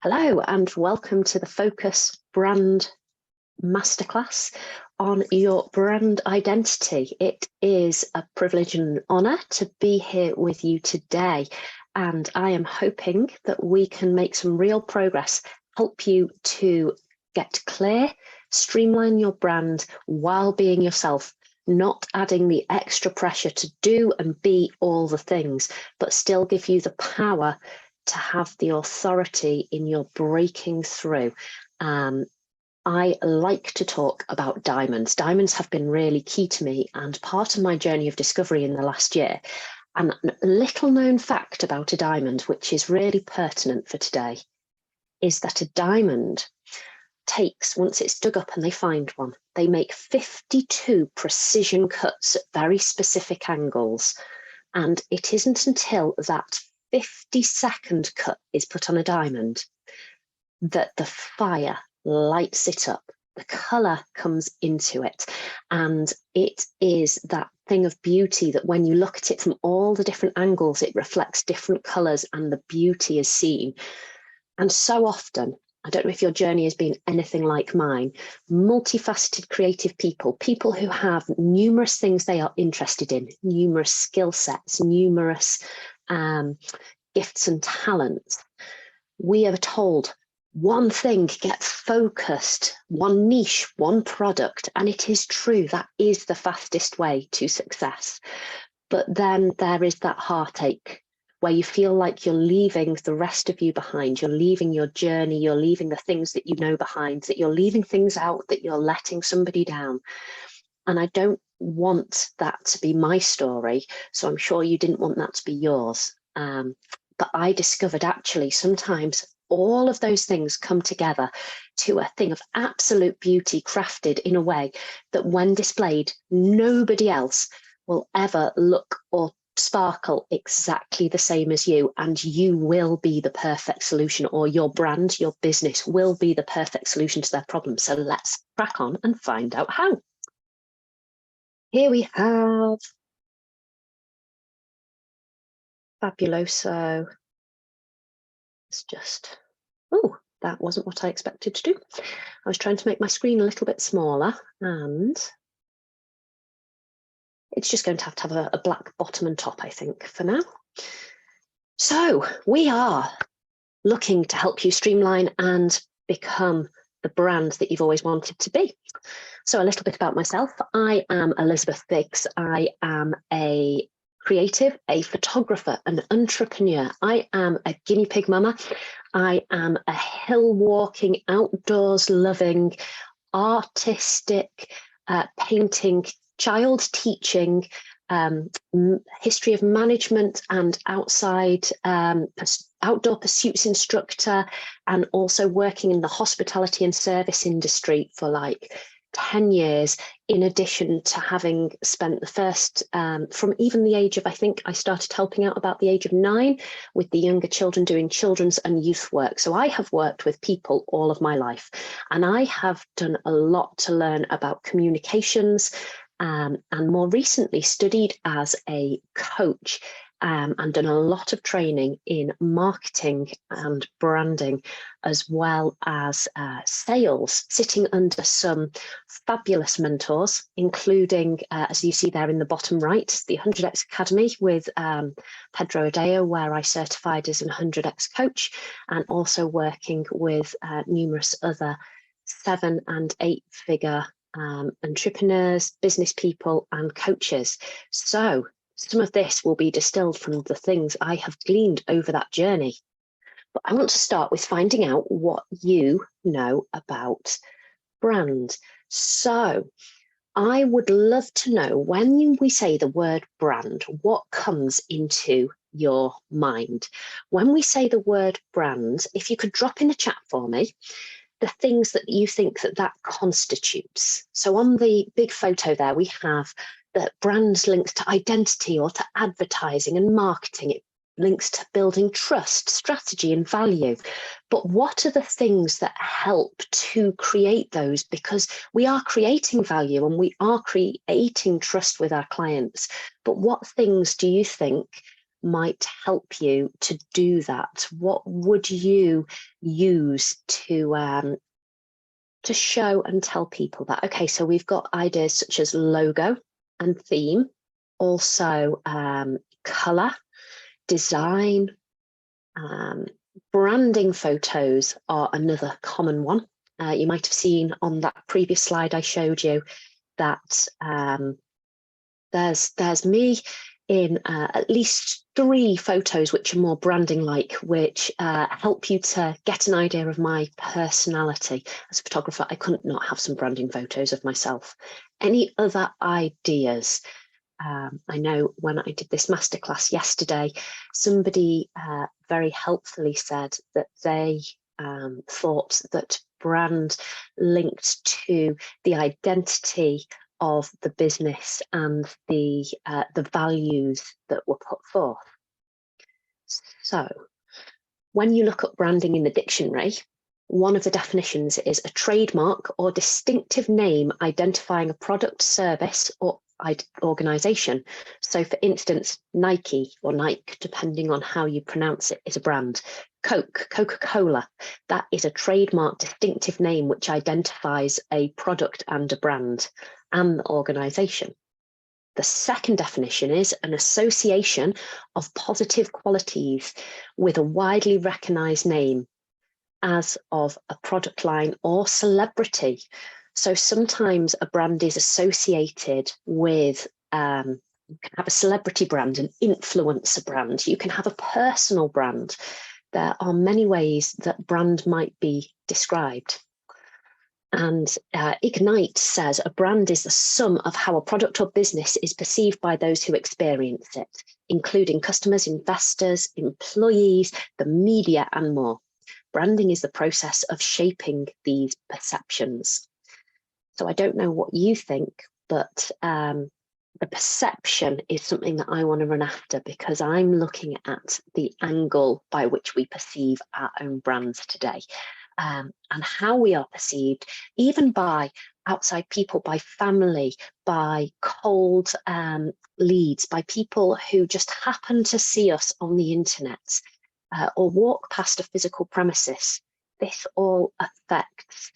Hello and welcome to the Focus Brand Masterclass on your brand identity. It is a privilege and an honour to be here with you today, and I am hoping that we can make some real progress, help you to get clear, streamline your brand while being yourself, not adding the extra pressure to do and be all the things, but still give you the power to have the authority in your breaking through. I like to talk about diamonds. Diamonds have been really key to me and part of my journey of discovery in the last year. And a little known fact about a diamond, which is really pertinent for today, is that a diamond takes, once it's dug up and they find one, they make 52 precision cuts at very specific angles. And it isn't until that 50-second cut is put on a diamond that the fire lights it up, the colour comes into it, and it is that thing of beauty that when you look at it from all the different angles, it reflects different colours and the beauty is seen. And so often, I don't know if your journey has been anything like mine, multifaceted creative people, people who have numerous things they are interested in, numerous skill sets, numerous gifts and talents. We are told one thing, get focused, one niche, one product, and it is true, that is the fastest way to success. But then there is that heartache where you feel like you're leaving the rest of you behind, you're leaving your journey, you're leaving the things that you know behind, that you're leaving things out, that you're letting somebody down. And I don't want that to be my story, so I'm sure you didn't want that to be yours. But I discovered actually sometimes all of those things come together to a thing of absolute beauty, crafted in a way that when displayed, nobody else will ever look or sparkle exactly the same as you, and you will be the perfect solution, or your brand, your business will be the perfect solution to their problem. So let's crack on and find out how. Here we have Fabuloso. It's just, oh, that wasn't what I expected to do. I was trying to make my screen a little bit smaller, and it's just going to have a black bottom and top, I think, for now. So we are looking to help you streamline and become the brand that you've always wanted to be. So a little bit about myself. I am Elizabeth Biggs. I am a creative, a photographer, an entrepreneur. I am a guinea pig mama. I am a hill walking, outdoors loving, artistic, painting, child teaching, history of management and outdoor pursuits instructor, and also working in the hospitality and service industry for like 10 years, in addition to having spent the first, from even the age of, I think I started helping out about the age of 9 with the younger children doing children's and youth work. So I have worked with people all of my life, and I have done a lot to learn about communications, and more recently studied as a coach, and done a lot of training in marketing and branding, as well as sales, sitting under some fabulous mentors, including, as you see there in the bottom right, the 100X Academy with Pedro Adeo, where I certified as an 100X coach, and also working with numerous other 7- and 8-figure entrepreneurs, business people, and coaches. So some of this will be distilled from the things I have gleaned over that journey. But I want to start with finding out what you know about brand. So I would love to know, when we say the word brand, what comes into your mind? When we say the word brand, if you could drop in the chat for me, the things that you think that constitutes. So on the big photo there, we have the brands linked to identity or to advertising and marketing. It links to building trust, strategy, and value. But what are the things that help to create those? Because we are creating value and we are creating trust with our clients. But what things do you think might help you to do that? What would you use to show and tell people that, okay, so we've got ideas such as logo and theme, also color, design, branding photos are another common one. You might have seen on that previous slide I showed you that there's me in at least 3 photos which are more branding like, which help you to get an idea of my personality. As a photographer, I couldn't not have some branding photos of myself. Any other ideas? I know when I did this masterclass yesterday, somebody very helpfully said that they thought that brand linked to the identity of the business and the values that were put forth. So when you look up branding in the dictionary, one of the definitions is a trademark or distinctive name identifying a product, service, or organization. So for instance, Nike or Nike, depending on how you pronounce it, is a brand. Coca-Cola, that is a trademark distinctive name which identifies a product and a brand and the organization. The second definition is an association of positive qualities with a widely recognized name, as of a product line or celebrity. So sometimes a brand is associated with, you can have a celebrity brand, an influencer brand, you can have a personal brand. There are many ways that brand might be described. And Ignite says a brand is the sum of how a product or business is perceived by those who experience it, including customers, investors, employees, the media, and more. Branding is the process of shaping these perceptions. So I don't know what you think, but the perception is something that I want to run after, because I'm looking at the angle by which we perceive our own brands today, and how we are perceived, even by outside people, by family, by cold leads, by people who just happen to see us on the internet or walk past a physical premises. This all affects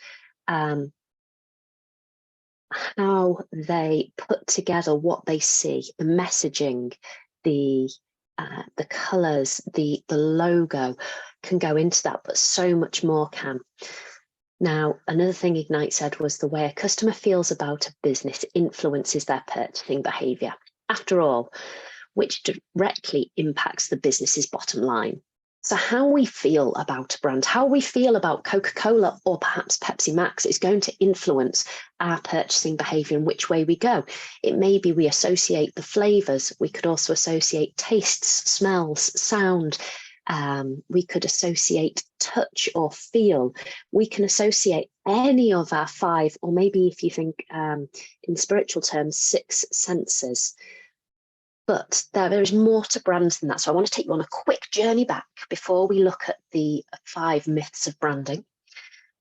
how they put together what they see, the messaging, the colours, the logo can go into that, but so much more can. Now, another thing Ignite said was the way a customer feels about a business influences their purchasing behaviour. After all, which directly impacts the business's bottom line. So how we feel about a brand, how we feel about Coca-Cola or perhaps Pepsi Max is going to influence our purchasing behaviour and which way we go. It may be we associate the flavours. We could also associate tastes, smells, sound. We could associate touch or feel. We can associate any of our 5, or maybe if you think in spiritual terms, 6 senses. But there is more to brands than that. So I want to take you on a quick journey back before we look at the 5 myths of branding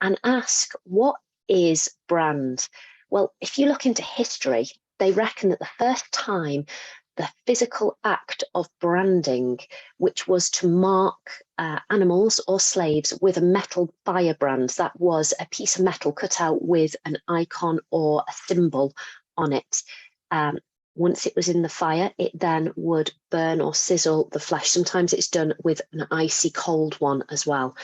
and ask, what is brand? Well, if you look into history, they reckon that the first time the physical act of branding, which was to mark animals or slaves with a metal firebrand, that was a piece of metal cut out with an icon or a symbol on it. Once it was in the fire, it then would burn or sizzle the flesh. Sometimes it's done with an icy cold one as well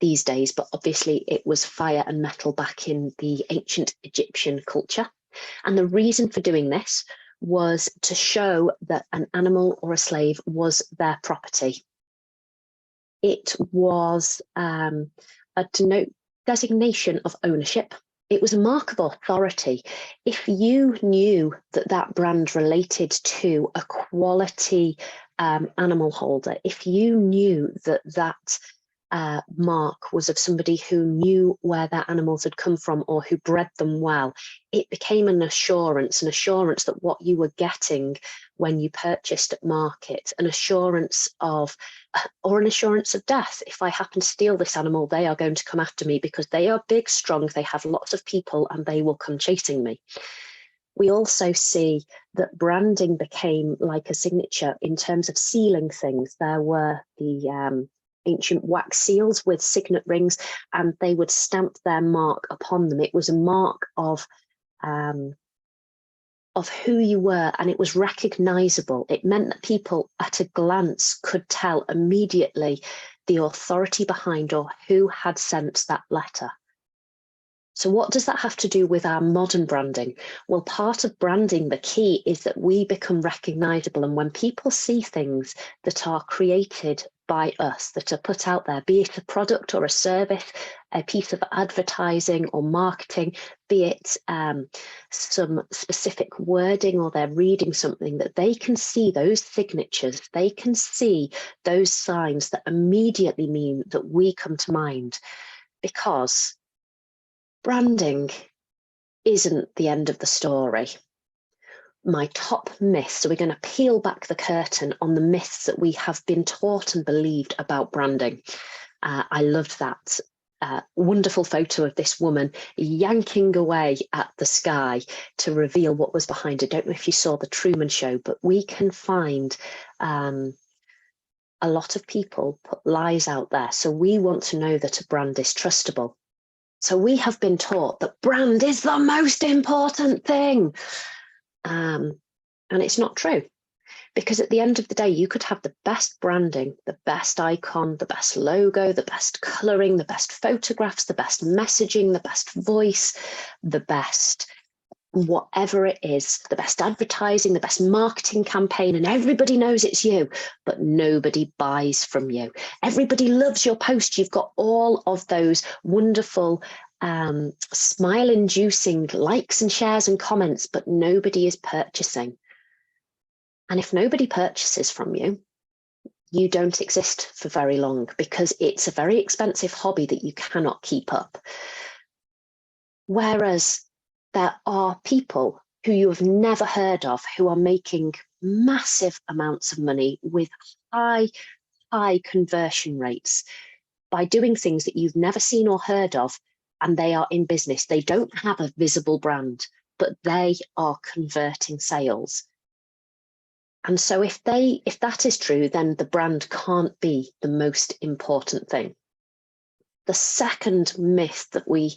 these days, but obviously it was fire and metal back in the ancient Egyptian culture. And the reason for doing this was to show that an animal or a slave was their property. It was a designation of ownership. It was a mark of authority. If you knew that that brand related to a quality animal holder, if you knew that that mark was of somebody who knew where their animals had come from or who bred them well, it became an assurance that what you were getting when you purchased at market, an assurance of, or an assurance of death. If I happen to steal this animal, they are going to come after me because they are big, strong, they have lots of people, and they will come chasing me. We also see that branding became like a signature in terms of sealing things. There were the ancient wax seals with signet rings, and they would stamp their mark upon them. It was a mark of who you were, and it was recognizable. It meant that people at a glance could tell immediately the authority behind or who had sent that letter. So what does that have to do with our modern branding? Well, part of branding, the key is that we become recognizable. And when people see things that are created by us, that are put out there, be it a product or a service, a piece of advertising or marketing, be it some specific wording, or they're reading something, that they can see those signatures, they can see those signs that immediately mean that we come to mind. Because branding isn't the end of the story. My top myth, so we're going to peel back the curtain on the myths that we have been taught and believed about branding. I loved that wonderful photo of this woman yanking away at the sky to reveal what was behind her. I don't know if you saw the Truman Show, but we can find a lot of people put lies out there. So we want to know that a brand is trustable. So we have been taught that brand is the most important thing. And it's not true. Because at the end of the day, you could have the best branding, the best icon, the best logo, the best colouring, the best photographs, the best messaging, the best voice, the best whatever it is, the best advertising, the best marketing campaign, and everybody knows it's you, but nobody buys from you. Everybody loves your post. You've got all of those wonderful smile-inducing likes and shares and comments, but nobody is purchasing. And if nobody purchases from you, you don't exist for very long, because it's a very expensive hobby that you cannot keep up. Whereas there are people who you have never heard of who are making massive amounts of money with high conversion rates by doing things that you've never seen or heard of, and they are in business. They don't have a visible brand, but they are converting sales. And so if that is true, then the brand can't be the most important thing. The second myth that we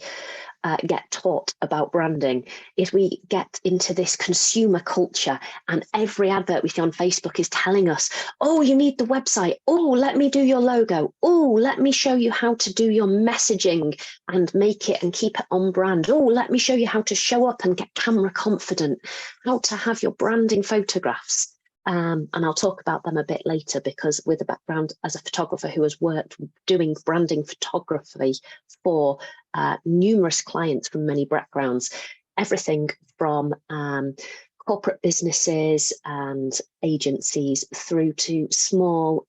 get taught about branding is we get into this consumer culture, and every advert we see on Facebook is telling us, oh, you need the website. Oh, let me do your logo. Oh, let me show you how to do your messaging and make it and keep it on brand. Oh, let me show you how to show up and get camera confident, how to have your branding photographs. And I'll talk about them a bit later, because with a background as a photographer who has worked doing branding photography for numerous clients from many backgrounds, everything from corporate businesses and agencies through to small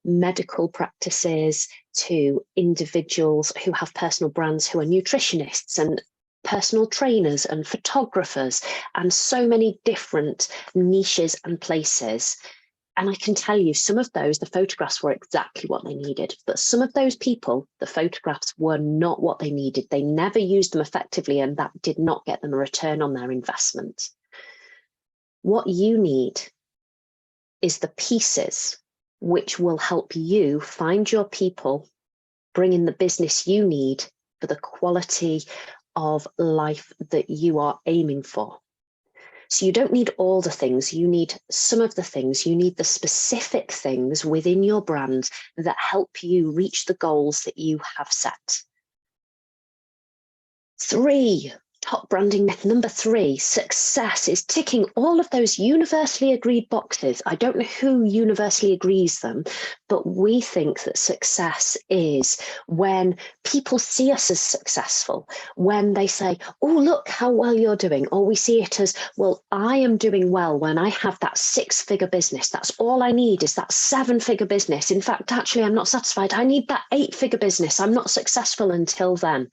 medical practices, to individuals who have personal brands, who are nutritionists and personal trainers and photographers, and so many different niches and places. And I can tell you, some of those, the photographs were exactly what they needed, but some of those people, the photographs were not what they needed. They never used them effectively, and that did not get them a return on their investment. What you need is the pieces which will help you find your people, bring in the business you need for the quality of life that you are aiming for. So you don't need all the things, you need some of the things, you need the specific things within your brand that help you reach the goals that you have set. Top branding myth number 3, success is ticking all of those universally agreed boxes. I don't know who universally agrees them, but we think that success is when people see us as successful, when they say, oh, look how well you're doing, or we see it as, well, I am doing well when I have that 6-figure business. That's all I need, is that 7-figure business. In fact, actually, I'm not satisfied. I need that 8-figure business. I'm not successful until then.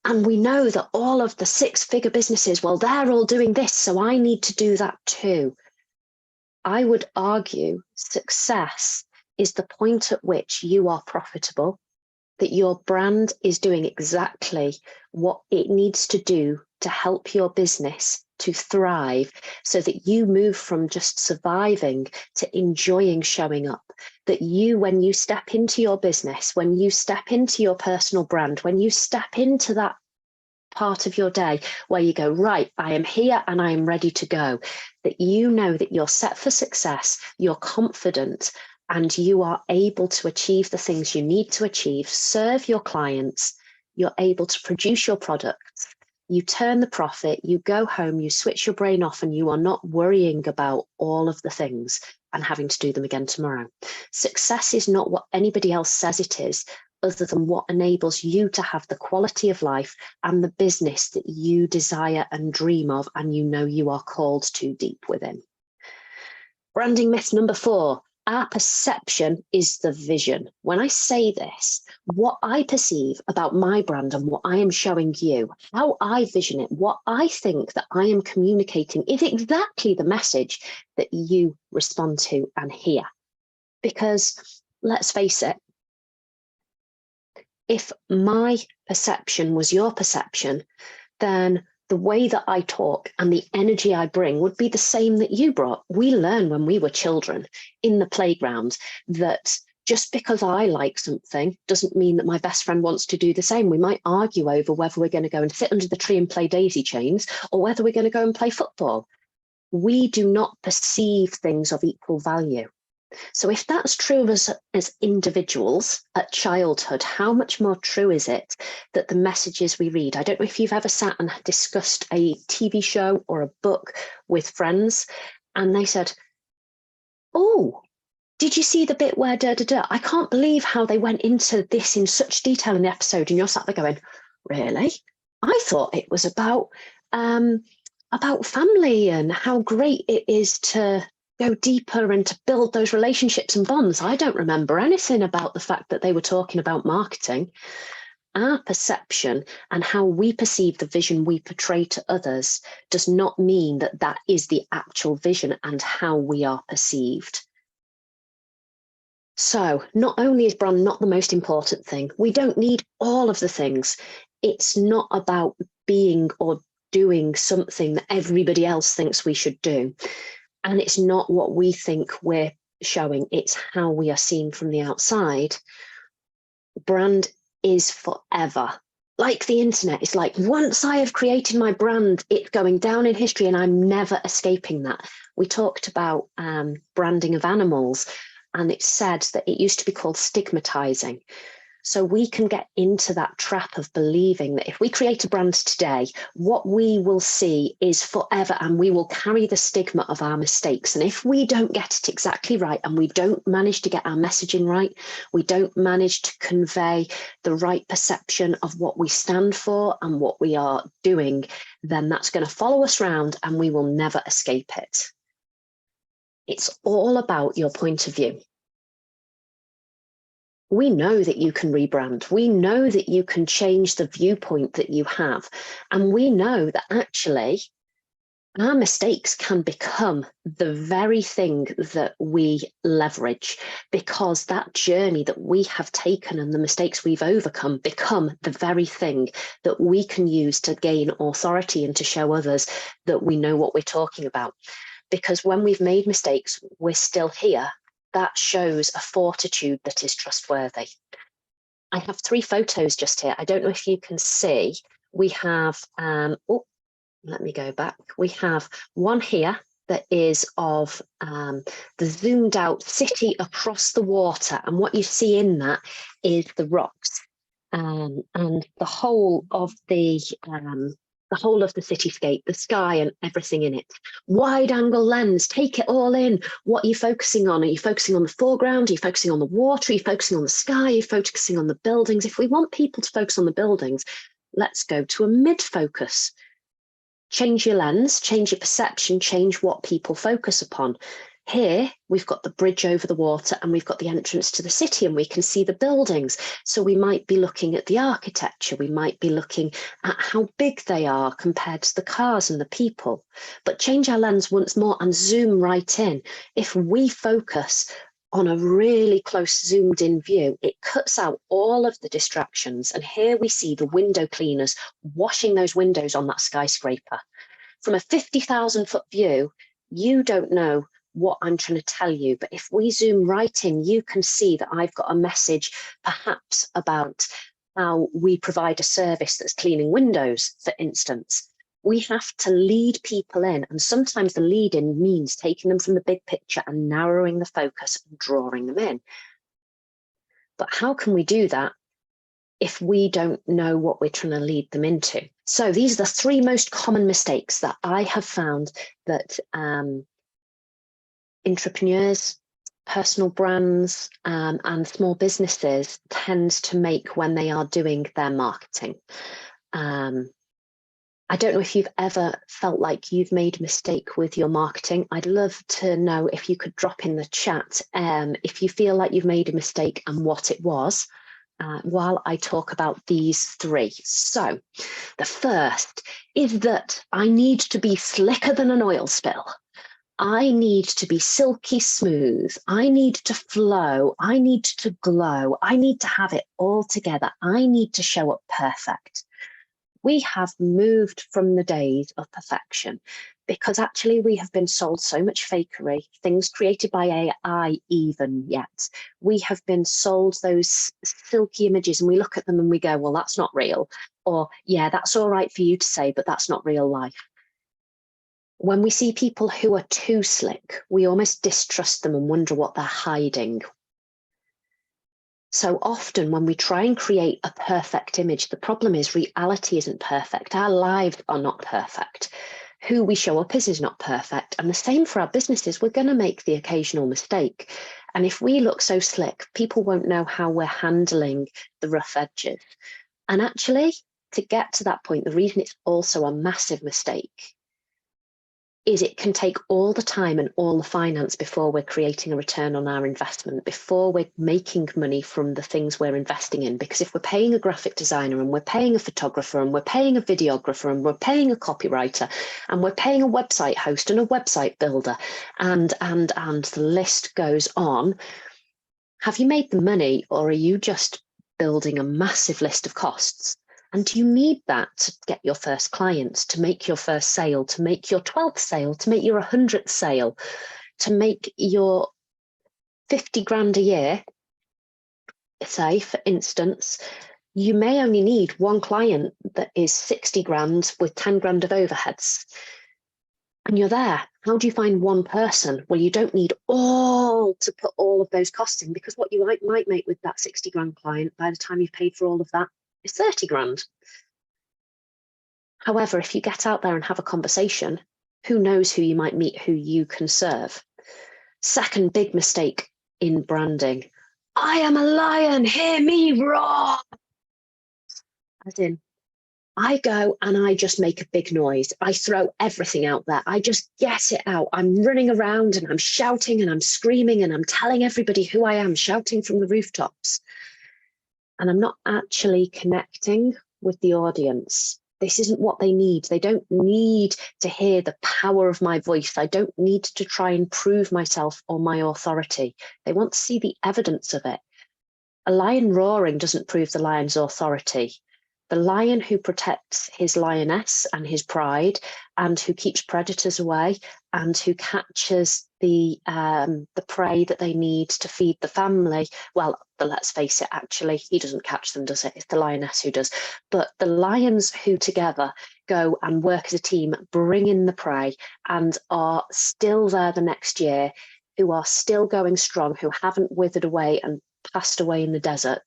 And we know that all of the 6-figure businesses, well, they're all doing this, so I need to do that too. I would argue success is the point at which you are profitable, that your brand is doing exactly what it needs to do to help your business to thrive so that you move from just surviving to enjoying showing up. That you, when you step into your business, when you step into your personal brand, when you step into that part of your day where you go, right, I am here and I am ready to go, that you know that you're set for success, you're confident, and you are able to achieve the things you need to achieve, serve your clients, you're able to produce your products, you turn the profit, you go home, you switch your brain off, and you are not worrying about all of the things and having to do them again tomorrow. Success is not what anybody else says it is, other than what enables you to have the quality of life and the business that you desire and dream of, and you know you are called to deep within. Branding myth number 4. Our perception is the vision. When I say this, what I perceive about my brand and what I am showing you, how I vision it, what I think that I am communicating is exactly the message that you respond to and hear. Because let's face it, if my perception was your perception, then the way that I talk and the energy I bring would be the same that you brought. We learn when we were children in the playground that just because I like something doesn't mean that my best friend wants to do the same. We might argue over whether we're going to go and sit under the tree and play daisy chains or whether we're going to go and play football. We do not perceive things of equal value. So if that's true of us as individuals at childhood, how much more true is it that the messages we read? I don't know if you've ever sat and discussed a TV show or a book with friends and they said, oh, did you see the bit where da-da-da? I can't believe how they went into this in such detail in the episode. And you're sat there going, really? I thought it was about family and how great it is to go deeper and to build those relationships and bonds. I don't remember anything about the fact that they were talking about marketing. Our perception and how we perceive the vision we portray to others does not mean that that is the actual vision and how we are perceived. So not only is brand not the most important thing, we don't need all of the things. It's not about being or doing something that everybody else thinks we should do. And it's not what we think we're showing, it's how we are seen from the outside. Brand is forever. Like the internet, it's like once I have created my brand, it's going down in history and I'm never escaping that. We talked about branding of animals, and it said that it used to be called stigmatizing. So we can get into that trap of believing that if we create a brand today, what we will see is forever, and we will carry the stigma of our mistakes. And if we don't get it exactly right and we don't manage to get our messaging right, we don't manage to convey the right perception of what we stand for and what we are doing, then that's going to follow us around and we will never escape it. It's all about your point of view. We know that you can rebrand. We know that you can change the viewpoint that you have. And we know that actually our mistakes can become the very thing that we leverage, because that journey that we have taken and the mistakes we've overcome become the very thing that we can use to gain authority and to show others that we know what we're talking about. Because when we've made mistakes, we're still here. That shows a fortitude that is trustworthy. I have 3 photos just here. I don't know if you can see. We have, let me go back. We have one here that is of the zoomed out city across the water. And what you see in that is the rocks and the whole of the cityscape, the sky and everything in it. Wide angle lens, take it all in. What are you focusing on? Are you focusing on the foreground? Are you focusing on the water? Are you focusing on the sky? Are you focusing on the buildings? If we want people to focus on the buildings, let's go to a mid-focus. Change your lens, change your perception, change what people focus upon. Here, we've got the bridge over the water and we've got the entrance to the city and we can see the buildings. So we might be looking at the architecture. We might be looking at how big they are compared to the cars and the people. But change our lens once more and zoom right in. If we focus on a really close zoomed in view, it cuts out all of the distractions. And here we see the window cleaners washing those windows on that skyscraper. From a 50,000 foot view, you don't know what I'm trying to tell you, but if we zoom right in, you can see that I've got a message perhaps about how we provide a service that's cleaning windows, for instance. We have to lead people in, and sometimes the lead in means taking them from the big picture and narrowing the focus and drawing them in. But how can we do that if we don't know what we're trying to lead them into? So these are the three most common mistakes that I have found that entrepreneurs, personal brands, and small businesses tend to make when they are doing their marketing. I don't know if you've ever felt like you've made a mistake with your marketing. I'd love to know if you could drop in the chat if you feel like you've made a mistake and what it was, while I talk about these three. So the first is that I need to be slicker than an oil spill. I need to be silky smooth. I need to flow. I need to glow. I need to have it all together. I need to show up perfect. We have moved from the days of perfection because actually we have been sold so much fakery, things created by AI even yet. We have been sold those silky images and we look at them and we go, well, that's not real. Or, yeah, that's all right for you to say, but that's not real life. When we see people who are too slick, we almost distrust them and wonder what they're hiding. So often when we try and create a perfect image, the problem is reality isn't perfect. Our lives are not perfect. Who we show up as is not perfect. And the same for our businesses. We're going to make the occasional mistake. And if we look so slick, people won't know how we're handling the rough edges. And actually, to get to that point, the reason it's also a massive mistake is it can take all the time and all the finance before we're creating a return on our investment, before we're making money from the things we're investing in. Because if we're paying a graphic designer and we're paying a photographer and we're paying a videographer and we're paying a copywriter and we're paying a website host and a website builder and the list goes on, have you made the money or are you just building a massive list of costs? And do you need that to get your first clients, to make your first sale, to make your 12th sale, to make your 100th sale, to make your 50 grand a year? Say, for instance, you may only need one client that is 60 grand with 10 grand of overheads. And you're there. How do you find one person? Well, you don't need all to put all of those costs in, because what you might make with that 60 grand client by the time you've paid for all of that is 30 grand. However, if you get out there and have a conversation, who knows who you might meet, who you can serve. Second big mistake in branding. I am a lion, hear me roar. As in, I go and I just make a big noise. I throw everything out there. I just get it out. I'm running around and I'm shouting and I'm screaming and I'm telling everybody who I am, shouting from the rooftops. And I'm not actually connecting with the audience. This isn't what they need. They don't need to hear the power of my voice. I don't need to try and prove myself or my authority. They want to see the evidence of it. A lion roaring doesn't prove the lion's authority. The lion who protects his lioness and his pride and who keeps predators away and who catches the prey that they need to feed the family. Well, let's face it, actually, he doesn't catch them, does it? It's the lioness who does. But the lions who together go and work as a team, bring in the prey and are still there the next year, who are still going strong, who haven't withered away and passed away in the desert.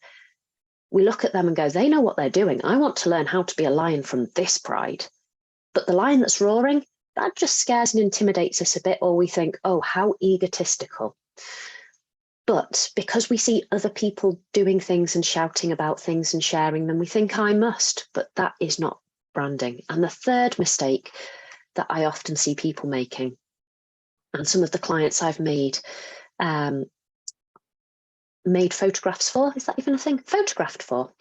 We look at them and go, they know what they're doing. I want to learn how to be a lion from this pride. But the lion that's roaring, that just scares and intimidates us a bit, or we think, oh, how egotistical. But because we see other people doing things and shouting about things and sharing them, we think I must, but that is not branding. And the third mistake that I often see people making, and some of the clients I've made photographs for, is that even a thing? Photographed for,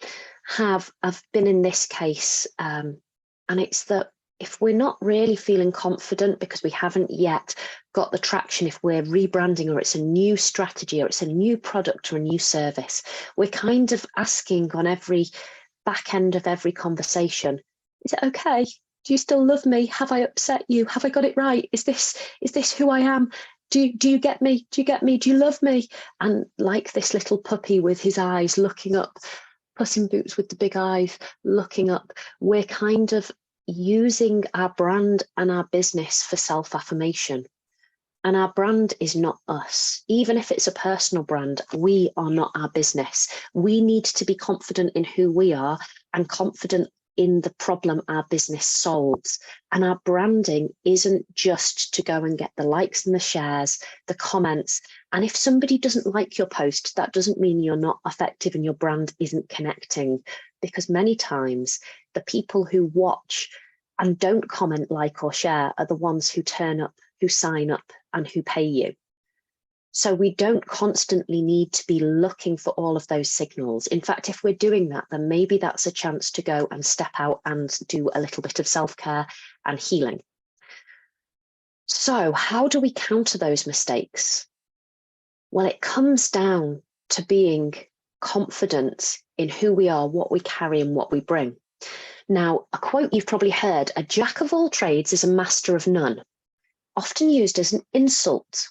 have been in this case, and it's that if we're not really feeling confident because we haven't yet got the traction, if we're rebranding or it's a new strategy or it's a new product or a new service, we're kind of asking on every back end of every conversation, is it okay? Do you still love me? Have I upset you? Have I got it right? Is this who I am? Do you get me? Do you get me? Do you love me? And like this little puppy with his eyes looking up, Puss in Boots with the big eyes looking up, we're kind of using our brand and our business for self-affirmation. And our brand is not us. Even if it's a personal brand, we are not our business. We need to be confident in who we are and confident in the problem our business solves. And our branding isn't just to go and get the likes and the shares, the comments. And if somebody doesn't like your post, that doesn't mean you're not effective and your brand isn't connecting. Because many times the people who watch and don't comment, like, or share are the ones who turn up, who sign up, and who pay you. So we don't constantly need to be looking for all of those signals. In fact, if we're doing that, then maybe that's a chance to go and step out and do a little bit of self-care and healing. So how do we counter those mistakes? Well, it comes down to being confident in who we are, what we carry, and what we bring. Now, a quote you've probably heard, "A jack of all trades is a master of none," often used as an insult.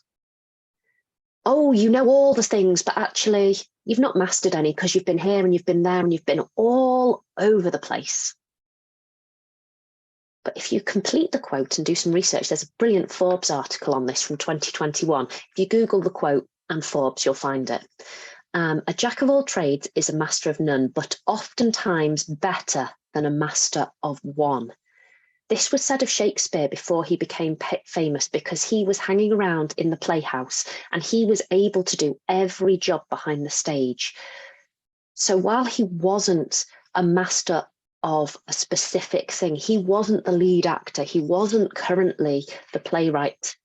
Oh, you know all the things, but actually you've not mastered any because you've been here and you've been there and you've been all over the place. But if you complete the quote and do some research, there's a brilliant Forbes article on this from 2021. If you Google the quote and Forbes, you'll find it. A jack of all trades is a master of none, but oftentimes better than a master of one. This was said of Shakespeare before he became famous, because he was hanging around in the playhouse and he was able to do every job behind the stage. So while he wasn't a master of a specific thing, he wasn't the lead actor, he wasn't currently the playwright,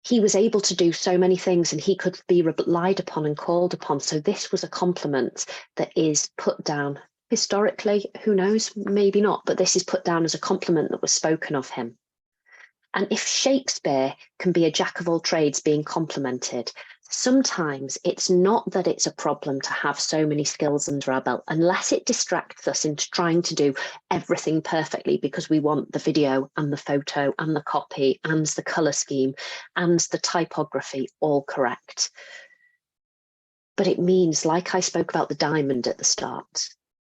he was able to do so many things and he could be relied upon and called upon. So this was a compliment that is put down. Historically, who knows, maybe not, but this is put down as a compliment that was spoken of him. And if Shakespeare can be a jack of all trades being complimented, sometimes it's not that it's a problem to have so many skills under our belt, unless it distracts us into trying to do everything perfectly because we want the video and the photo and the copy and the color scheme and the typography all correct. But it means, like I spoke about the diamond at the start,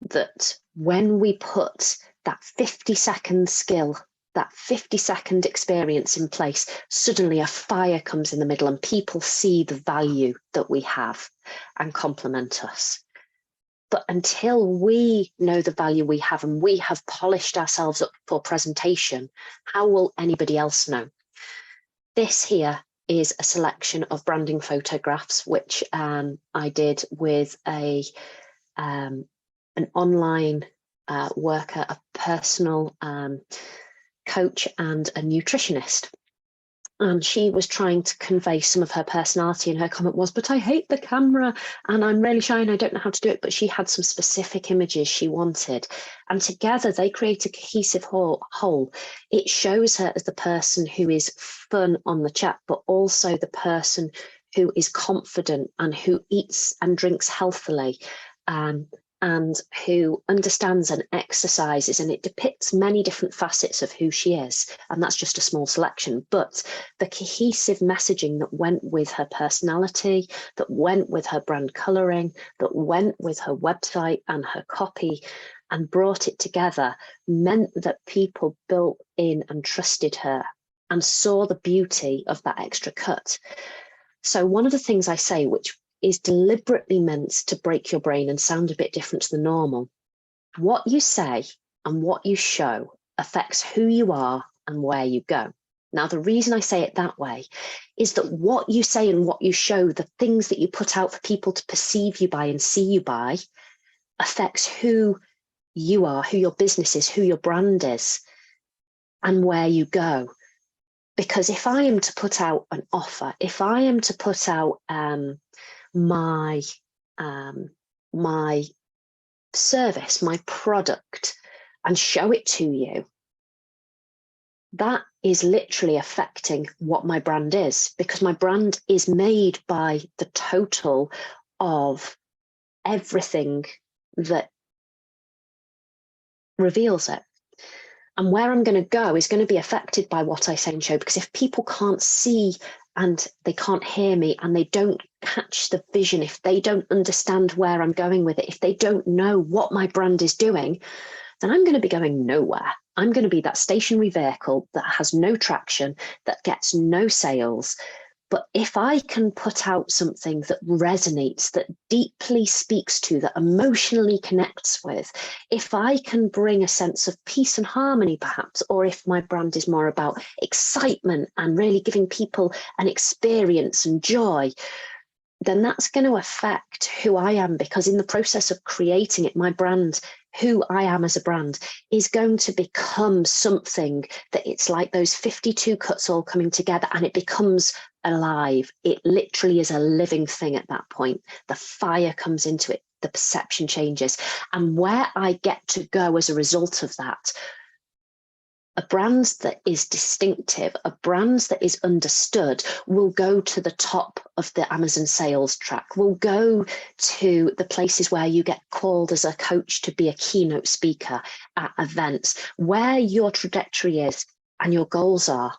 that when we put that 50-second skill, that 50-second experience in place, suddenly a fire comes in the middle and people see the value that we have and compliment us. But until we know the value we have and we have polished ourselves up for presentation, how will anybody else know? This here is a selection of branding photographs, which I did with an online worker, a personal coach and a nutritionist. And she was trying to convey some of her personality, and her comment was, "But I hate the camera and I'm really shy and I don't know how to do it." But she had some specific images she wanted. And together they create a cohesive whole. It shows her as the person who is fun on the chat, but also the person who is confident and who eats and drinks healthily. And who understands and exercises, and it depicts many different facets of who she is. And that's just a small selection, but the cohesive messaging that went with her personality, that went with her brand coloring, that went with her website and her copy and brought it together, meant that people built in and trusted her and saw the beauty of that extra cut. So one of the things I say, which is deliberately meant to break your brain and sound a bit different to the normal. What you say and what you show affects who you are and where you go. Now, the reason I say it that way is that what you say and what you show, the things that you put out for people to perceive you by and see you by, affects who you are, who your business is, who your brand is, and where you go. Because if I am to put out an offer, if I am to put out my service, my product, and show it to you, that is literally affecting what my brand is, because my brand is made by the total of everything that reveals it. And where I'm going to go is going to be affected by what I say and show, because if people can't see and they can't hear me and they don't catch the vision, if they don't understand where I'm going with it, if they don't know what my brand is doing, then I'm going to be going nowhere. I'm going to be that stationary vehicle that has no traction, that gets no sales. But if I can put out something that resonates, that deeply speaks to, that emotionally connects with, if I can bring a sense of peace and harmony, perhaps, or if my brand is more about excitement and really giving people an experience and joy, then that's going to affect who I am, because in the process of creating it, my brand, who I am as a brand, is going to become something that it's like those 52 cuts all coming together, and it becomes alive. It literally is a living thing at that point. The fire comes into it, the perception changes. And where I get to go as a result of that, a brand that is distinctive, a brand that is understood, will go to the top of the Amazon sales track, will go to the places where you get called as a coach to be a keynote speaker at events. Where your trajectory is and your goals are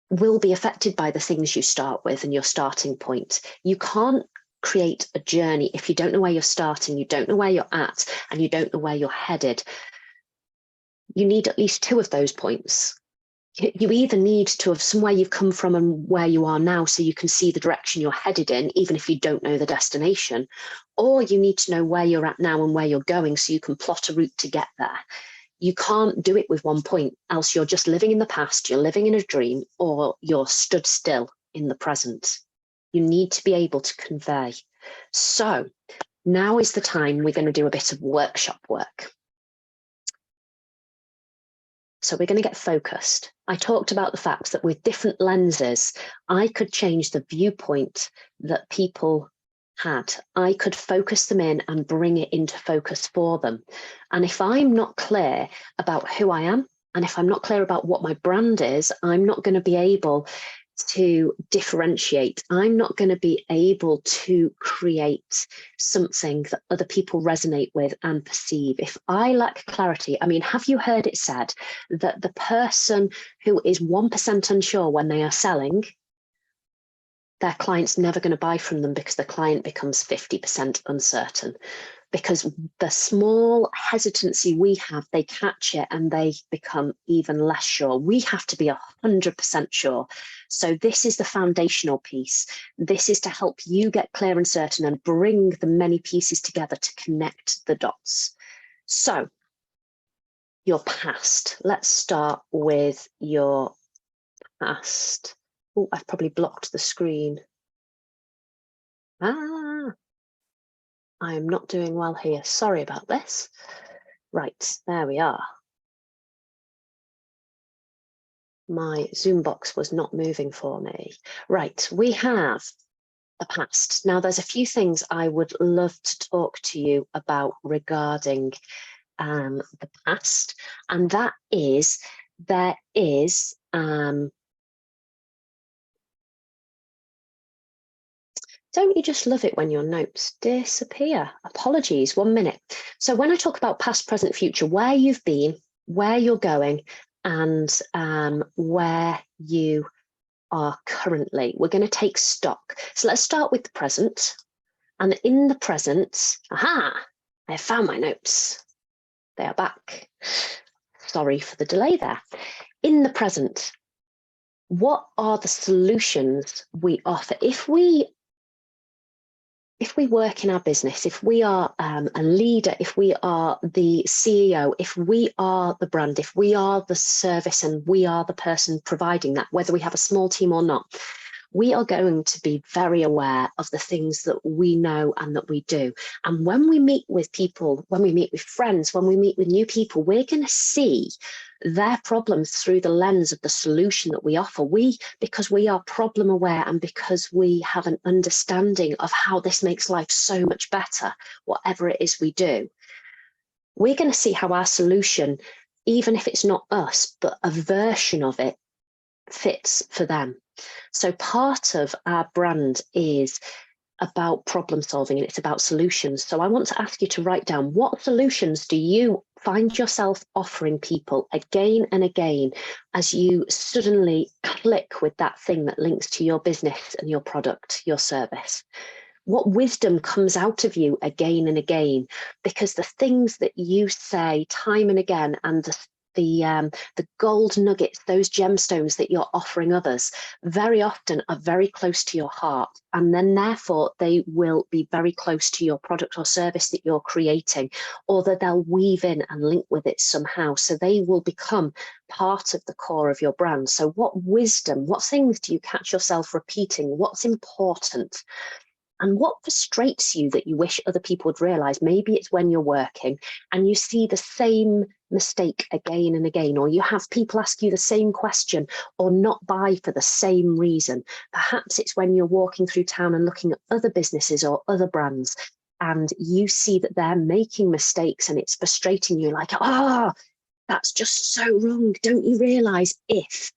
will be affected by the things you start with and your starting point. You can't create a journey if you don't know where you're starting, you don't know where you're at, and you don't know where you're headed. You need at least two of those points. You either need to have somewhere you've come from and where you are now, so you can see the direction you're headed in, even if you don't know the destination, or you need to know where you're at now and where you're going, so you can plot a route to get there. You can't do it with one point, else you're just living in the past, you're living in a dream, or you're stood still in the present. You need to be able to convey. So now is the time we're going to do a bit of workshop work. So we're going to get focused. I talked about the fact that with different lenses, I could change the viewpoint that people had. I could focus them in and bring it into focus for them. And if I'm not clear about who I am, and if I'm not clear about what my brand is, I'm not going to be able to differentiate. I'm not going to be able to create something that other people resonate with and perceive. If I lack clarity, I mean, have you heard it said that the person who is 1% unsure when they are selling, their client's never going to buy from them, because the client becomes 50% uncertain? Because the small hesitancy we have, they catch it and they become even less sure. We have to be 100% sure. So this is the foundational piece. This is to help you get clear and certain and bring the many pieces together to connect the dots. So your past. Let's start with your past. Oh, I've probably blocked the screen. I am not doing well here. Sorry about this. Right, there we are. My Zoom box was not moving for me. Right, we have the past. Now, there's a few things I would love to talk to you about regarding the past, and that is, there is don't you just love it when your notes disappear? Apologies, 1 minute. So when I talk about past, present, future, where you've been, where you're going, and where you are currently, we're going to take stock. So let's start with the present. And in the present, I have found my notes. They are back. Sorry for the delay there. In the present, what are the solutions we offer? If we work in our business, if we are a leader, if we are the CEO, if we are the brand, if we are the service and we are the person providing that, whether we have a small team or not, we are going to be very aware of the things that we know and that we do. And when we meet with people, when we meet with friends, when we meet with new people, we're going to see their problems through the lens of the solution that we offer. Because we are problem aware and because we have an understanding of how this makes life so much better, whatever it is we do, we're going to see how our solution even if it's not us, but a version of it fits for them. So part of our brand is about problem solving, and it's about solutions. So I want to ask you to write down, what solutions do you find yourself offering people again and again as you suddenly click with that thing that links to your business and your product, your service? What wisdom comes out of you again and again? Because the things that you say time and again, and the gold nuggets, those gemstones that you're offering others, very often are very close to your heart, and then therefore they will be very close to your product or service that you're creating, or that they'll weave in and link with it somehow, so they will become part of the core of your brand. So what wisdom, what things do you catch yourself repeating? What's important? And what frustrates you that you wish other people would realize? Maybe it's when you're working and you see the same mistake again and again, or you have people ask you the same question or not buy for the same reason. Perhaps it's when you're walking through town and looking at other businesses or other brands, and you see that they're making mistakes and it's frustrating you, like, that's just so wrong. Don't you realize if ...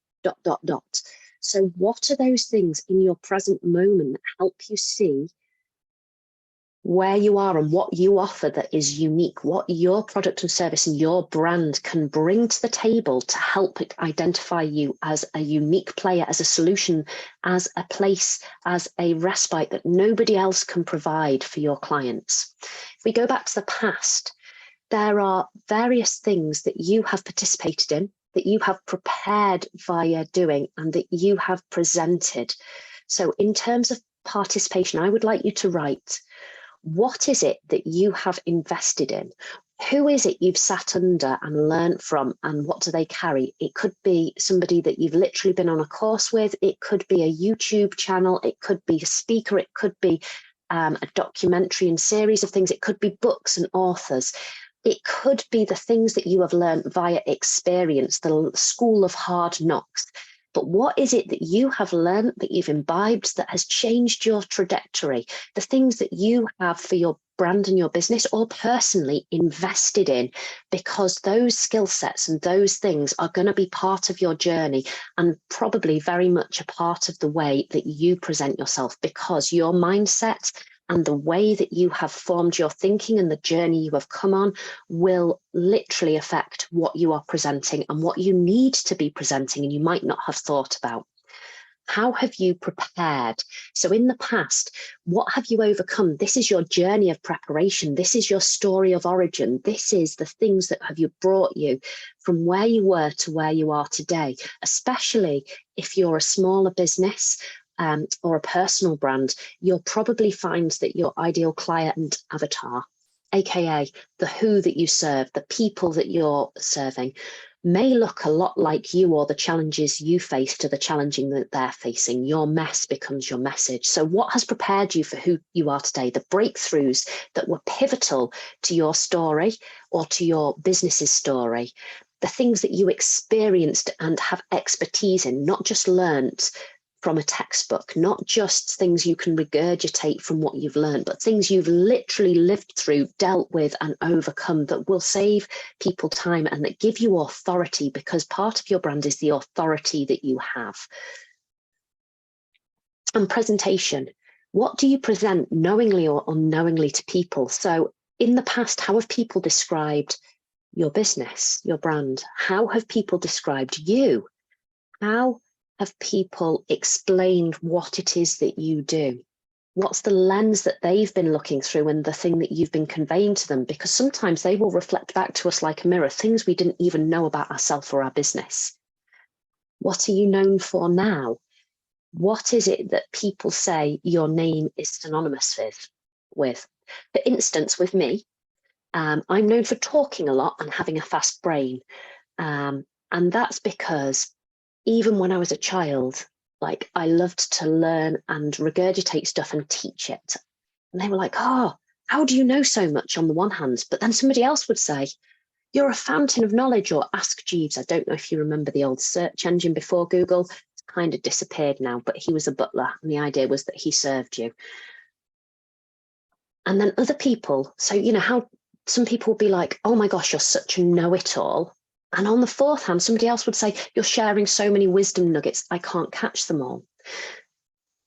So what are those things in your present moment that help you see where you are and what you offer that is unique, what your product and service and your brand can bring to the table to help it identify you as a unique player, as a solution, as a place, as a respite that nobody else can provide for your clients? If we go back to the past, there are various things that you have participated in, that you have prepared via doing, and that you have presented. So in terms of participation, I would like you to write, what is it that you have invested in? Who is it you've sat under and learned from, and what do they carry? It could be somebody that you've literally been on a course with. It could be a YouTube channel. It could be a speaker. It could be a documentary and series of things. It could be books and authors. It could be the things that you have learned via experience, the school of hard knocks. But what is it that you have learned, that you've imbibed, that has changed your trajectory? The things that you have for your brand and your business, or personally invested in, because those skill sets and those things are going to be part of your journey, and probably very much a part of the way that you present yourself, because your mindset and the way that you have formed your thinking and the journey you have come on will literally affect what you are presenting and what you need to be presenting, and you might not have thought about. How have you prepared? So in the past, what have you overcome? This is your journey of preparation. This is your story of origin. This is the things that have brought you from where you were to where you are today, especially if you're a smaller business or a personal brand. You'll probably find that your ideal client avatar, aka the who that you serve, the people that you're serving, may look a lot like you, or the challenges you face to the challenging that they're facing. Your mess becomes your message. So what has prepared you for who you are today? The breakthroughs that were pivotal to your story or to your business's story, the things that you experienced and have expertise in, not just learnt from a textbook, not just things you can regurgitate from what you've learned, but things you've literally lived through, dealt with and overcome, that will save people time and that give you authority, because part of your brand is the authority that you have. And presentation. What do you present knowingly or unknowingly to people? So in the past, how have people described your business, your brand? How have people described you? How have people explained what it is that you do? What's the lens that they've been looking through and the thing that you've been conveying to them? Because sometimes they will reflect back to us like a mirror, things we didn't even know about ourselves or our business. What are you known for now? What is it that people say your name is synonymous with? For instance, with me, I'm known for talking a lot and having a fast brain. And that's because even when I was a child, like, I loved to learn and regurgitate stuff and teach it. And they were like, how do you know so much on the one hand? But then somebody else would say, you're a fountain of knowledge, or Ask Jeeves. I don't know if you remember the old search engine before Google. It's kind of disappeared now, but he was a butler and the idea was that he served you. And then other people, so, how some people will be like, oh my gosh, you're such a know-it-all. And on the fourth hand, somebody else would say, you're sharing so many wisdom nuggets, I can't catch them all.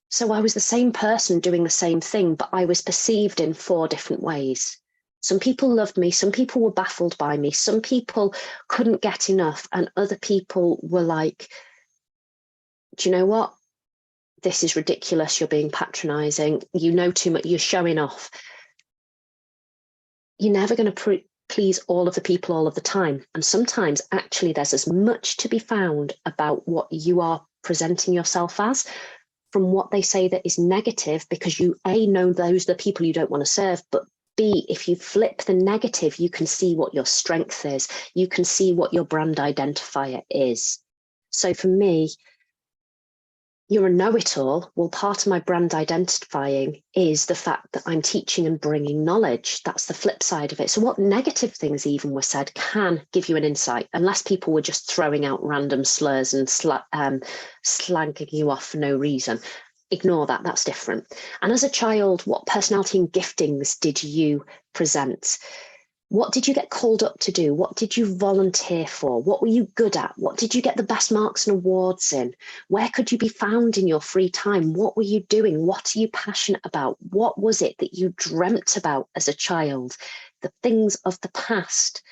So I was the same person doing the same thing, but I was perceived in 4 different ways. Some people loved me, some people were baffled by me, some people couldn't get enough, and other people were like, do you know what? This is ridiculous, you're being patronizing, you know too much, you're showing off. You're never going to please all of the people all of the time. And sometimes actually there's as much to be found about what you are presenting yourself as from what they say that is negative, because you A, know those are the people you don't want to serve, but B, if you flip the negative, you can see what your strength is. You can see what your brand identifier is. So for me, you're a know-it-all. Well, part of my brand identifying is the fact that I'm teaching and bringing knowledge. That's the flip side of it. So what negative things even were said can give you an insight, unless people were just throwing out random slurs and slagging you off for no reason. Ignore that, that's different. And as a child, what personality and giftings did you present? What did you get called up to do? What did you volunteer for? What were you good at? What did you get the best marks and awards in? Where could you be found in your free time? What were you doing? What are you passionate about? What was it that you dreamt about as a child? The things of the past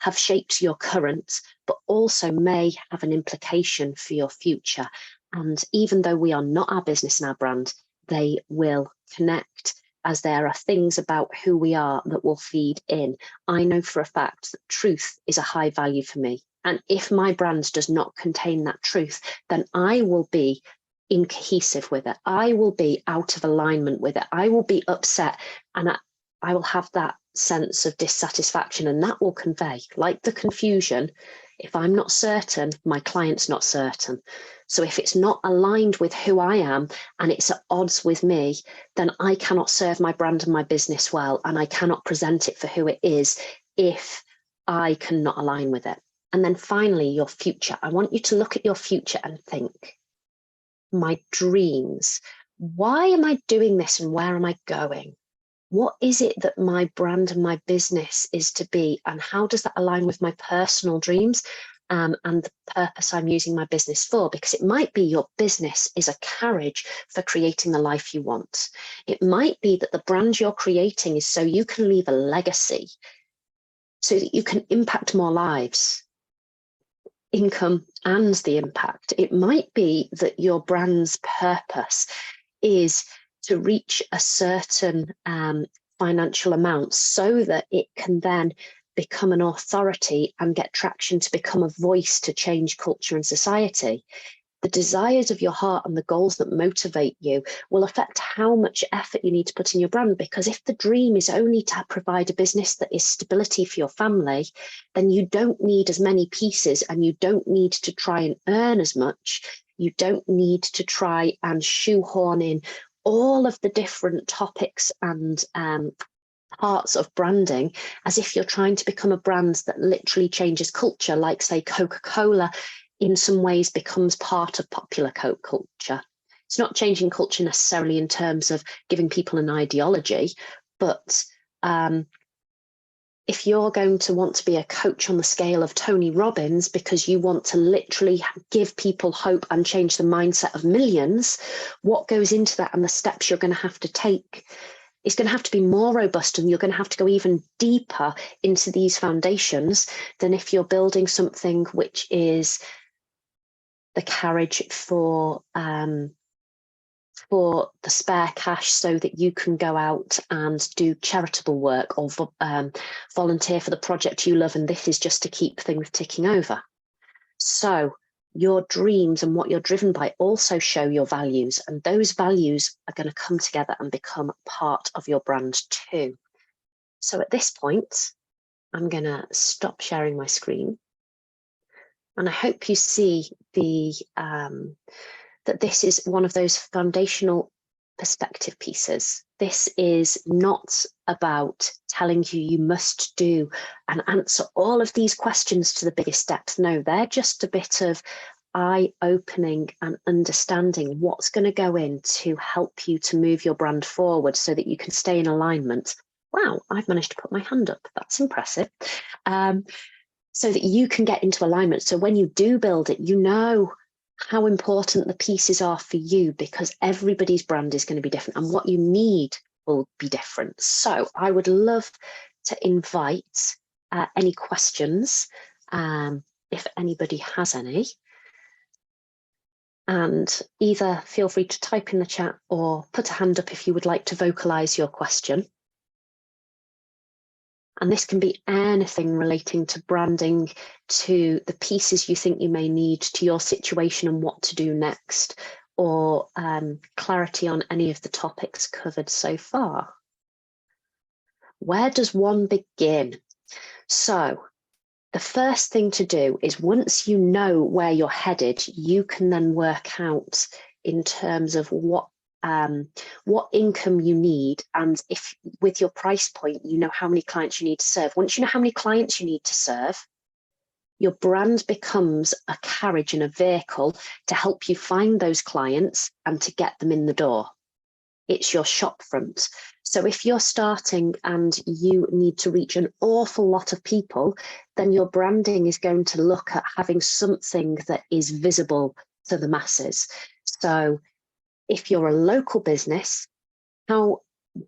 have shaped your current, but also may have an implication for your future. And even though we are not our business and our brand, they will connect, as there are things about who we are that will feed in. I know for a fact that truth is a high value for me. And if my brand does not contain that truth, then I will be incohesive with it. I will be out of alignment with it. I will be upset, and I will have that sense of dissatisfaction, and that will convey, like the confusion. If I'm not certain, my client's not certain. So if it's not aligned with who I am and it's at odds with me, then I cannot serve my brand and my business well, and I cannot present it for who it is if I cannot align with it. And then finally, your future. I want you to look at your future and think, my dreams. Why am I doing this and where am I going? What is it that my brand and my business is to be, and how does that align with my personal dreams and the purpose I'm using my business for? Because it might be your business is a carriage for creating the life you want. It might be that the brand you're creating is so you can leave a legacy, so that you can impact more lives, income and the impact. It might be that your brand's purpose is to reach a certain financial amount so that it can then become an authority and get traction to become a voice to change culture and society. The desires of your heart and the goals that motivate you will affect how much effort you need to put in your brand, because if the dream is only to provide a business that is stability for your family, then you don't need as many pieces and you don't need to try and earn as much. You don't need to try and shoehorn in all of the different topics and parts of branding as if you're trying to become a brand that literally changes culture, like say Coca-Cola in some ways becomes part of popular Coke culture. It's not changing culture necessarily in terms of giving people an ideology, but if you're going to want to be a coach on the scale of Tony Robbins because you want to literally give people hope and change the mindset of millions, what goes into that and the steps you're going to have to take is going to have to be more robust, and you're going to have to go even deeper into these foundations than if you're building something which is the carriage for the spare cash so that you can go out and do charitable work or volunteer for the project you love, and this is just to keep things ticking over. So your dreams and what you're driven by also show your values, and those values are going to come together and become part of your brand too. So at this point, I'm going to stop sharing my screen, and I hope you see that this is one of those foundational perspective pieces. This is not about telling you must do and answer all of these questions to the biggest depth. No, they're just a bit of eye-opening and understanding what's going to go in to help you to move your brand forward so that you can stay in alignment. Wow, I've managed to put my hand up. That's impressive. so that you can get into alignment. So when you do build it, you know how important the pieces are for you, because everybody's brand is going to be different and what you need will be different. So I would love to invite any questions, if anybody has any. And either feel free to type in the chat or put a hand up if you would like to vocalize your question. And this can be anything relating to branding, to the pieces you think you may need, to your situation and what to do next, or clarity on any of the topics covered so far. Where does one begin? So the first thing to do is, once you know where you're headed, you can then work out in terms of what income you need, and if with your price point you know how many clients you need to serve. Once you know how many clients you need to serve, your brand becomes a carriage and a vehicle to help you find those clients and to get them in the door. It's your shop front. So if you're starting and you need to reach an awful lot of people, then your branding is going to look at having something that is visible to the masses. So if you're a local business, how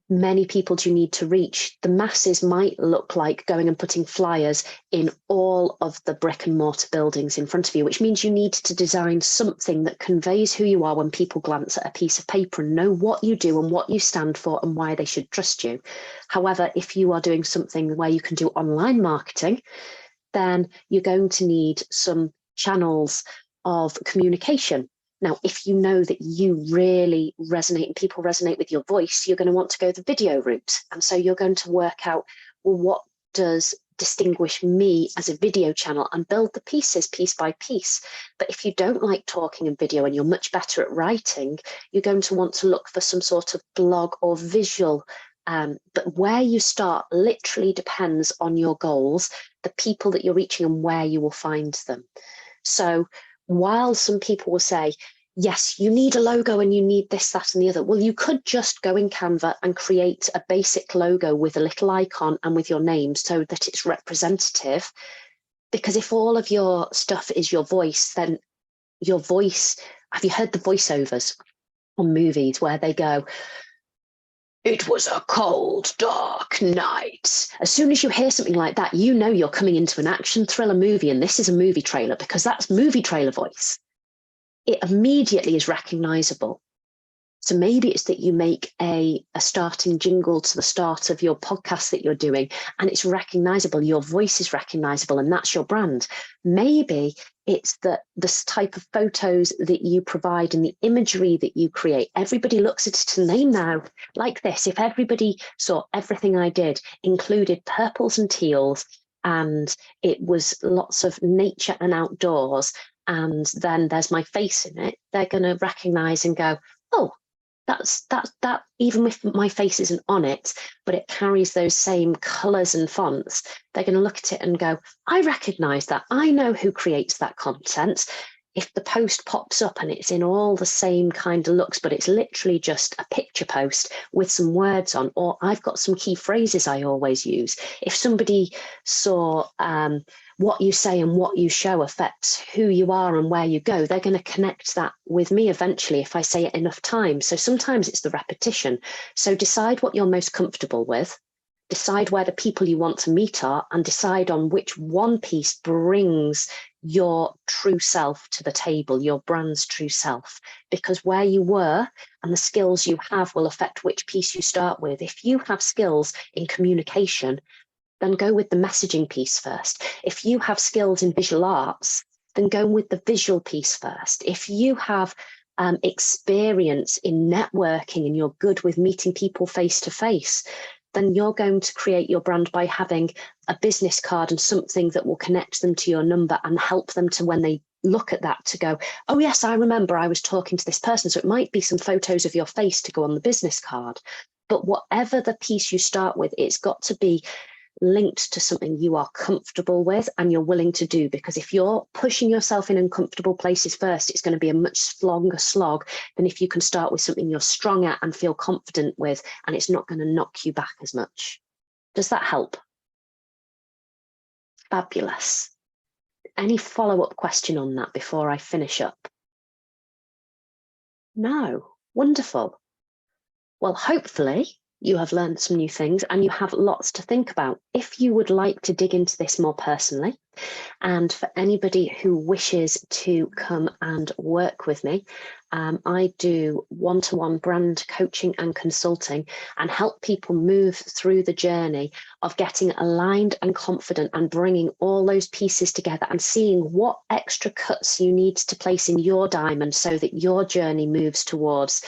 many people do you need to reach? The masses might look like going and putting flyers in all of the brick and mortar buildings in front of you, which means you need to design something that conveys who you are when people glance at a piece of paper and know what you do and what you stand for and why they should trust you. However, if you are doing something where you can do online marketing, then you're going to need some channels of communication. Now, if you know that you really resonate and people resonate with your voice, you're going to want to go the video route. And so you're going to work out, well, what does distinguish me as a video channel, and build the pieces piece by piece. But if you don't like talking and video and you're much better at writing, you're going to want to look for some sort of blog or visual. But where you start literally depends on your goals, the people that you're reaching and where you will find them. So while some people will say, yes, you need a logo and you need this, that, and the other. Well, you could just go in Canva and create a basic logo with a little icon and with your name so that it's representative. Because if all of your stuff is your voice, then your voice, have you heard the voiceovers on movies where they go, "It was a cold, dark night"? As soon as you hear something like that, you know you're coming into an action thriller movie, and this is a movie trailer, because that's movie trailer voice. It immediately is recognizable. So maybe it's that you make a starting jingle to the start of your podcast that you're doing, and it's recognizable, your voice is recognizable, and that's your brand. Maybe it's that this type of photos that you provide and the imagery that you create, everybody looks at it and they know, like this, if everybody saw everything I did included purples and teals, and it was lots of nature and outdoors, and then there's my face in it, they're going to recognize and go, oh, that even if my face isn't on it, but it carries those same colors and fonts, they're going to look at it and go, I recognize that. I know who creates that content. If the post pops up and it's in all the same kind of looks, but it's literally just a picture post with some words on, or I've got some key phrases I always use. If somebody saw what you say and what you show affects who you are and where you go, they're going to connect that with me eventually if I say it enough times. So sometimes it's the repetition. So decide what you're most comfortable with, decide where the people you want to meet are, and decide on which one piece brings your true self to the table, your brand's true self, because where you were and the skills you have will affect which piece you start with. If you have skills in communication, then go with the messaging piece first. If you have skills in visual arts, then go with the visual piece first. If you have experience in networking and you're good with meeting people face to face, then you're going to create your brand by having a business card and something that will connect them to your number and help them to, when they look at that, to go, oh yes, I remember I was talking to this person. So it might be some photos of your face to go on the business card. But whatever the piece you start with, it's got to be linked to something you are comfortable with and you're willing to do, because if you're pushing yourself in uncomfortable places first, it's going to be a much longer slog than if you can start with something you're strong at and feel confident with, and it's not going to knock you back as much. Does that help? Fabulous. Any follow-up question on that before I finish up? No. Wonderful. Well, hopefully you have learned some new things and you have lots to think about. If you would like to dig into this more personally, and for anybody who wishes to come and work with me, I do one-to-one brand coaching and consulting and help people move through the journey of getting aligned and confident and bringing all those pieces together and seeing what extra cuts you need to place in your diamond so that your journey moves towards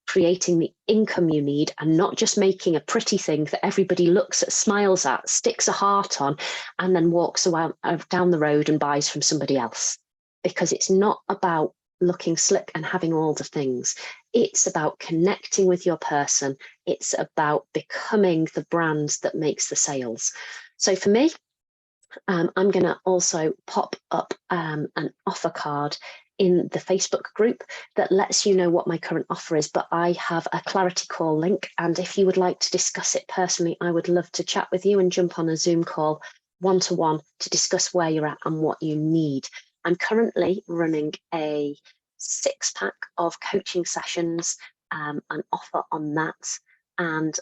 creating the income you need and not just making a pretty thing that everybody looks at, smiles at, sticks a heart on, and then walks down the road and buys from somebody else. Because it's not about looking slick and having all the things. It's about connecting with your person. It's about becoming the brand that makes the sales. So for me, I'm going to also pop up an offer card in the Facebook group that lets you know what my current offer is, but I have a clarity call link, and if you would like to discuss it personally, I would love to chat with you and jump on a Zoom call one-to-one to discuss where you're at and what you need. I'm currently running a 6-pack of coaching sessions, an offer on that, and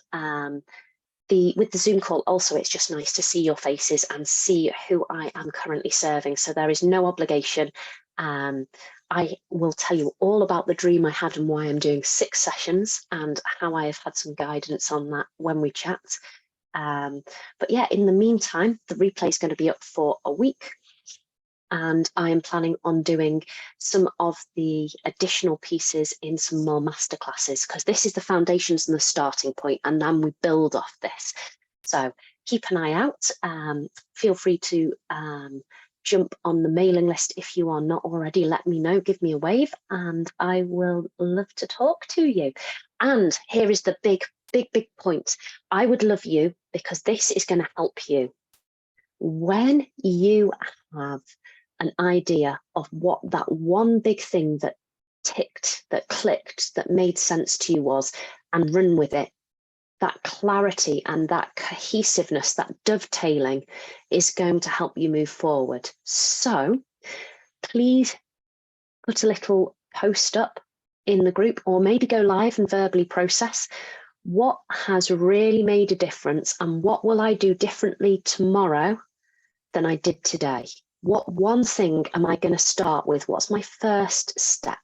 with the Zoom call also, it's just nice to see your faces and see who I am currently serving. So there is no obligation. I will tell you all about the dream I had and why I'm doing 6 sessions and how I have had some guidance on that when we chat. But yeah, in the meantime, the replay is going to be up for a week. And I am planning on doing some of the additional pieces in some more masterclasses, because this is the foundations and the starting point, and then we build off this. So keep an eye out. Feel free to jump on the mailing list if you are not already. Let me know, give me a wave, and I will love to talk to you. And here is the big point. I would love you, because this is going to help you. When you have an idea of what that one big thing that ticked, that clicked, that made sense to you was, and run with it, that clarity and that cohesiveness, that dovetailing is going to help you move forward. So please put a little post up in the group, or maybe go live and verbally process what has really made a difference, and what will I do differently tomorrow than I did today? What one thing am I going to start with? What's my first step?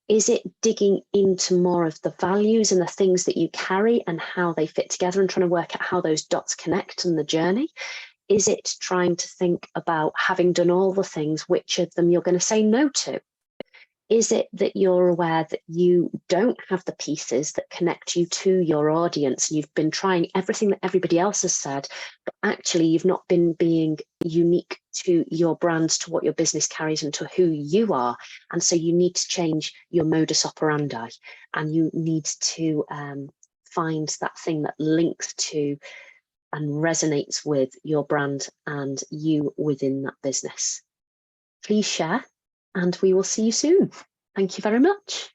Is it digging into more of the values and the things that you carry and how they fit together and trying to work out how those dots connect in the journey? Is it trying to think about, having done all the things, which of them you're going to say no to? Is it that you're aware that you don't have the pieces that connect you to your audience? You've been trying everything that everybody else has said, but actually you've not been being unique to your brand, to what your business carries and to who you are. And so you need to change your modus operandi, and you need to find that thing that links to and resonates with your brand and you within that business. Please share, and we will see you soon. Thank you very much.